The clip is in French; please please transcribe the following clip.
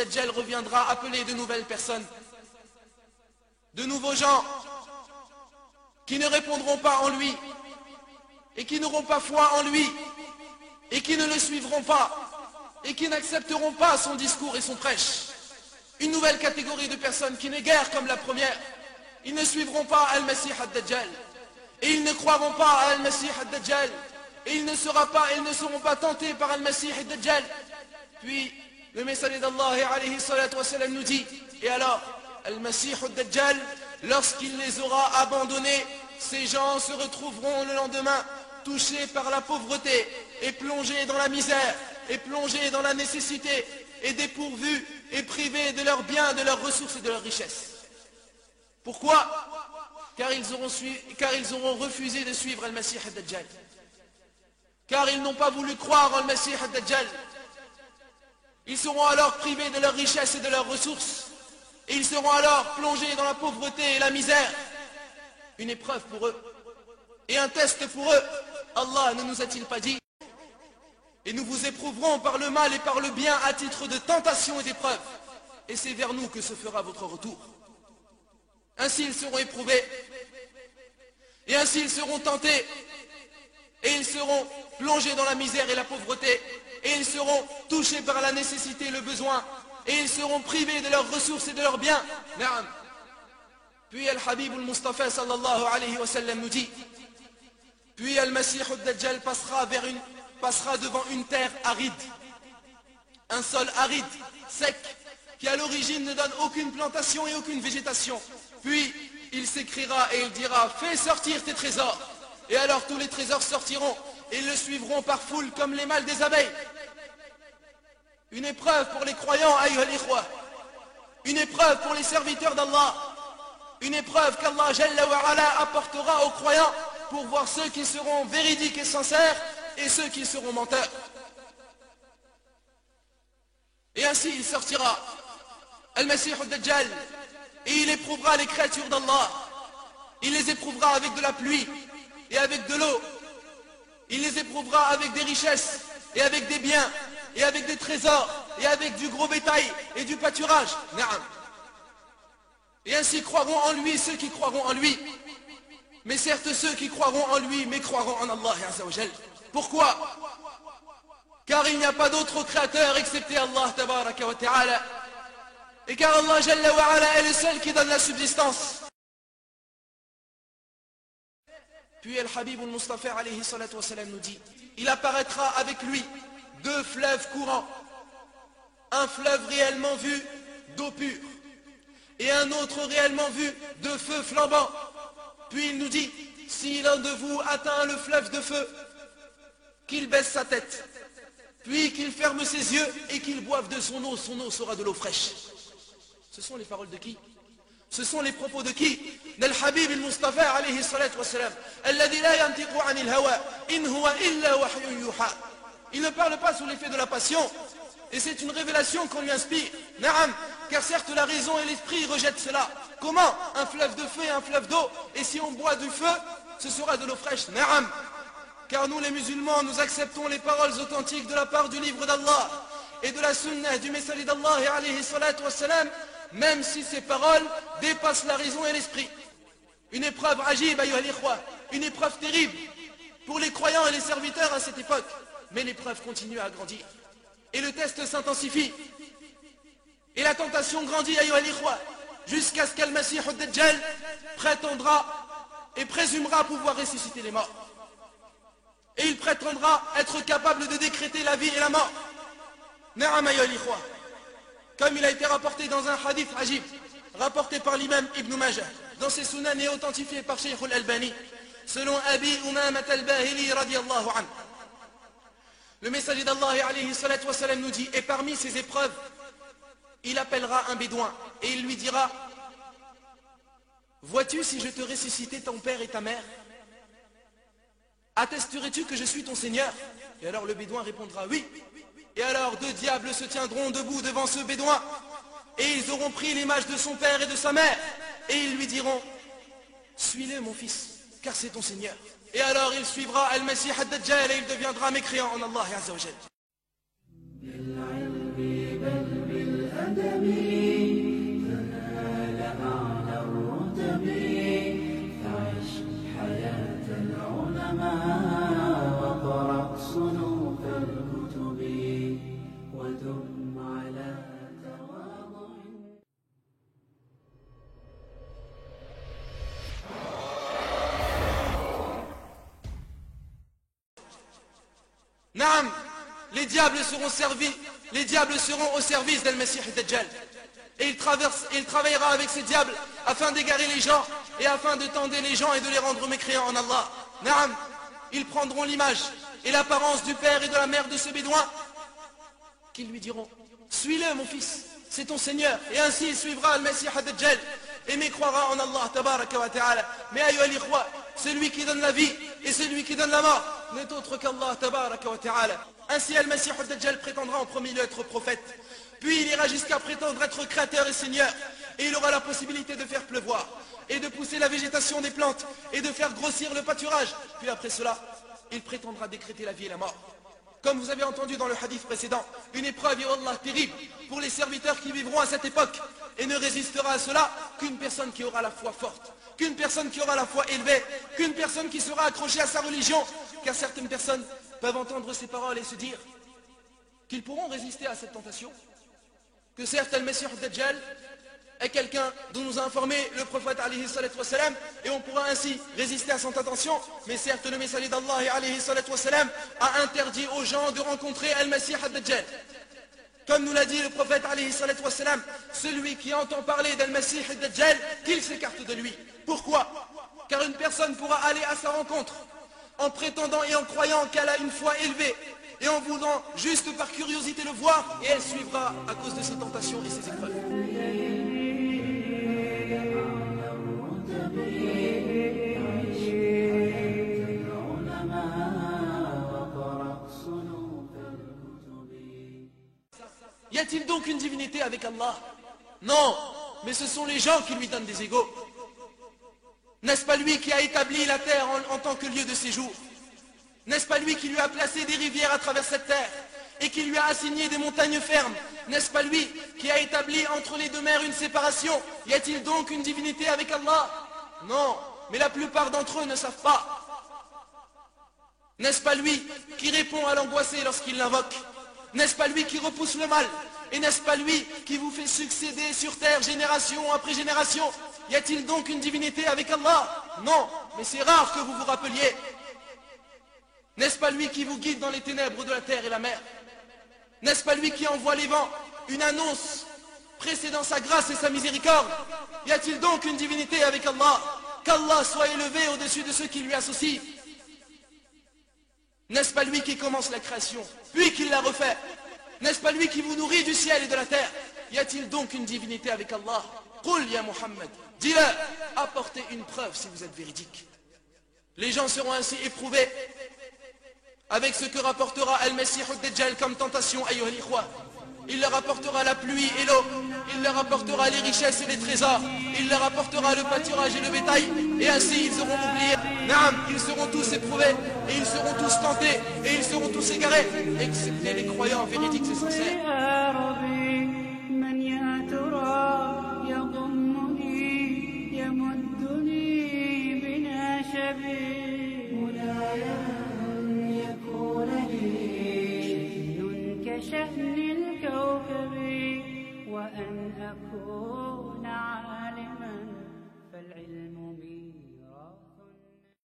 ad-Dajjal reviendra appeler de nouvelles personnes, de nouveaux gens qui ne répondront pas en lui et qui n'auront pas foi en lui et qui ne le suivront pas et qui n'accepteront pas son discours et son prêche. Une nouvelle catégorie de personnes qui n'est guère comme la première. Ils ne suivront pas Al-Masih ad-Dajjal et ils ne croiront pas à Al-Masih ad-Dajjal et ils ne seront pas tentés par Al-Masih ad-Dajjal. Puis le messager d'Allah alayhi salatu wassalam nous dit, et alors Al-Masih ad-Dajjal, lorsqu'il les aura abandonnés, ces gens se retrouveront le lendemain touchés par la pauvreté et plongés dans la misère et plongés dans la nécessité et dépourvus et privés de leurs biens, de leurs ressources et de leurs richesses. Pourquoi? Car ils auront refusé de suivre Al-Masih ad-Dajjal. Car ils n'ont pas voulu croire en Al-Masih ad-Dajjal. Ils seront alors privés de leurs richesses et de leurs ressources. Et ils seront alors plongés dans la pauvreté et la misère. Une épreuve pour eux. Et un test pour eux. Allah ne nous a-t-il pas dit: et nous vous éprouverons par le mal et par le bien à titre de tentation et d'épreuve. Et c'est vers nous que se fera votre retour. Ainsi ils seront éprouvés. Et ainsi ils seront tentés. Et ils seront plongés dans la misère et la pauvreté. Et ils seront touchés par la nécessité et le besoin. Et ils seront privés de leurs ressources et de leurs biens. Naam. Puis Al-Habib al-Mustafa sallallahu alayhi wa sallam nous dit: puis Al-Masih ad-Dajjal passera devant une terre aride, un sol aride, sec, qui à l'origine ne donne aucune plantation et aucune végétation. Puis il s'écriera et il dira: fais sortir tes trésors. Et alors tous les trésors sortiront et le suivront par foule comme les mâles des abeilles. Une épreuve pour les croyants, ayyuha al-ikhwa. Une épreuve pour les serviteurs d'Allah. Une épreuve qu'Allah Jalla wa Ala apportera aux croyants pour voir ceux qui seront véridiques et sincères et ceux qui seront menteurs. Et ainsi il sortira, Al-Masih ad-Dajjal, et il éprouvera les créatures d'Allah. Il les éprouvera avec de la pluie et avec de l'eau. Il les éprouvera avec des richesses et avec des biens et avec des trésors et avec du gros bétail et du pâturage. Naam. Et ainsi croiront en lui ceux qui croiront en lui. Mais certes ceux qui croiront en lui mais croiront en Allah Azza wa Jal. Pourquoi? Car il n'y a pas d'autre créateur excepté Allah Tabaraka wa Ta'ala. Et car Allah Jalla wa Ala est le seul qui donne la subsistance. Puis Al-Habib al-Mustafa alayhi salatu wa salam nous dit: il apparaîtra avec lui deux fleuves courants. Un fleuve réellement vu d'eau pure et un autre réellement vu de feu flambant. Puis il nous dit: si l'un de vous atteint le fleuve de feu, qu'il baisse sa tête, puis qu'il ferme ses yeux et qu'il boive de son eau sera de l'eau fraîche. Ce sont les paroles de qui? Ce sont les propos de qui? D'Al-Habib al-Mustafa alayhi salatu wassalam, alladhi la yantiqu anil hawa, in huwa illa wahyun yuha. Il ne parle pas sous l'effet de la passion, et c'est une révélation qu'on lui inspire. Naam, car certes la raison et l'esprit rejettent cela. Comment? Un fleuve de feu et un fleuve d'eau, et si on boit du feu, ce sera de l'eau fraîche. Naam. Car nous les musulmans, nous acceptons les paroles authentiques de la part du livre d'Allah et de la sunnah du messager d'Allah alayhi salatu wassalam, même si ces paroles dépassent la raison et l'esprit. Une épreuve ajib, ayyuha al-ikhwa, une épreuve terrible pour les croyants et les serviteurs à cette époque. Mais l'épreuve continue à grandir. Et le test s'intensifie. Et la tentation grandit, ayyuha al-ikhwa, jusqu'à ce qu'Al-Masih ad-Dajjal prétendra et présumera pouvoir ressusciter les morts. Et il prétendra être capable de décréter la vie et la mort. Na'am ayyuha al-ikhwa. Comme il a été rapporté dans un hadith ajib, rapporté par l'imam Ibn Majah, dans ses sunan et authentifié par Shaykh al-Albani, selon Abi Umamat al-Bahili radiyallahu anhu. Le messager d'Allah alayhi salatu wassalam nous dit: et parmi ces épreuves, il appellera un bédouin et il lui dira: vois-tu si je te ressuscitais ton père et ta mère? Attesterais-tu que je suis ton Seigneur? Et alors le bédouin répondra: oui. Et alors deux diables se tiendront debout devant ce bédouin et ils auront pris l'image de son père et de sa mère et ils lui diront: suis-le mon fils, car c'est ton Seigneur. Et alors il suivra Al-Masih ad-Dajjal et il deviendra mécréant en Allah Azza wa Jal. Naam, les diables seront au service d'Al-Masih Dajjal. Et il travaillera avec ces diables afin d'égarer les gens et afin de tenter les gens et de les rendre mécréants en Allah. Naam, ils prendront l'image et l'apparence du père et de la mère de ce bédouin qui lui diront: suis-le mon fils, c'est ton Seigneur. Et ainsi il suivra Al-Masih Dajjal et mécroira en Allah tabaraka wa ta'ala. Mais ayyuha al-ikhwa, celui qui donne la vie et celui qui donne la mort n'est autre qu'Allah tabaraka wa ta'ala. Ainsi Al-Masih Dajjal prétendra en premier lieu être prophète, puis il ira jusqu'à prétendre être créateur et seigneur, et il aura la possibilité de faire pleuvoir et de pousser la végétation des plantes et de faire grossir le pâturage. Puis après cela, il prétendra décréter la vie et la mort. Comme vous avez entendu dans le hadith précédent, une épreuve, ya Allah, terrible pour les serviteurs qui vivront à cette époque, et ne résistera à cela qu'une personne qui aura la foi forte, qu'une personne qui aura la foi élevée, qu'une personne qui sera accrochée à sa religion, car certaines personnes peuvent entendre ces paroles et se dire qu'ils pourront résister à cette tentation, que certes Al-Masih Dajjal est quelqu'un dont nous a informé le prophète alayhi salatu wassalam, et on pourra ainsi résister à son tentation, mais certes le messager d'Allah alayhi salatu wassalam a interdit aux gens de rencontrer Al-Masih Dajjal. Comme nous l'a dit le prophète alayhi salatu wassalam, celui qui entend parler d'Al-Masih Dajjal, qu'il s'écarte de lui. Pourquoi? Car une personne pourra aller à sa rencontre en prétendant et en croyant qu'elle a une foi élevée, et en voulant juste par curiosité le voir, et elle suivra à cause de ses tentations et ses épreuves. Y a-t-il donc une divinité avec Allah? Non, mais ce sont les gens qui lui donnent des égaux. N'est-ce pas lui qui a établi la terre en tant que lieu de séjour? N'est-ce pas lui qui lui a placé des rivières à travers cette terre et qui lui a assigné des montagnes fermes? N'est-ce pas lui qui a établi entre les deux mers une séparation? Y a-t-il donc une divinité avec Allah? Non, mais la plupart d'entre eux ne savent pas. N'est-ce pas lui qui répond à l'angoissé lorsqu'il l'invoque? N'est-ce pas lui qui repousse le mal? Et n'est-ce pas lui qui vous fait succéder sur terre génération après génération? Y a-t-il donc une divinité avec Allah? Non, mais c'est rare que vous vous rappeliez. N'est-ce pas lui qui vous guide dans les ténèbres de la terre et la mer? N'est-ce pas lui qui envoie les vents une annonce précédant sa grâce et sa miséricorde? Y a-t-il donc une divinité avec Allah? Qu'Allah soit élevé au-dessus de ceux qui lui associent. N'est-ce pas lui qui commence la création, puis qui la refait? N'est-ce pas lui qui vous nourrit du ciel et de la terre? Y a-t-il donc une divinité avec Allah? Qul ya Muhammad, dis-le, apportez une preuve si vous êtes véridique. Les gens seront ainsi éprouvés avec ce que rapportera Al-Masih Dajjal comme tentation, ayyuha al-ikhwa. Il leur apportera la pluie et l'eau, il leur apportera les richesses et les trésors, il leur apportera le pâturage et le bétail, et ainsi ils auront oublié. Naam, ils seront tous éprouvés, et ils seront tous tentés, et ils seront tous égarés, excepté les croyants véridiques et sincères. شأن الكوكب وأن أكون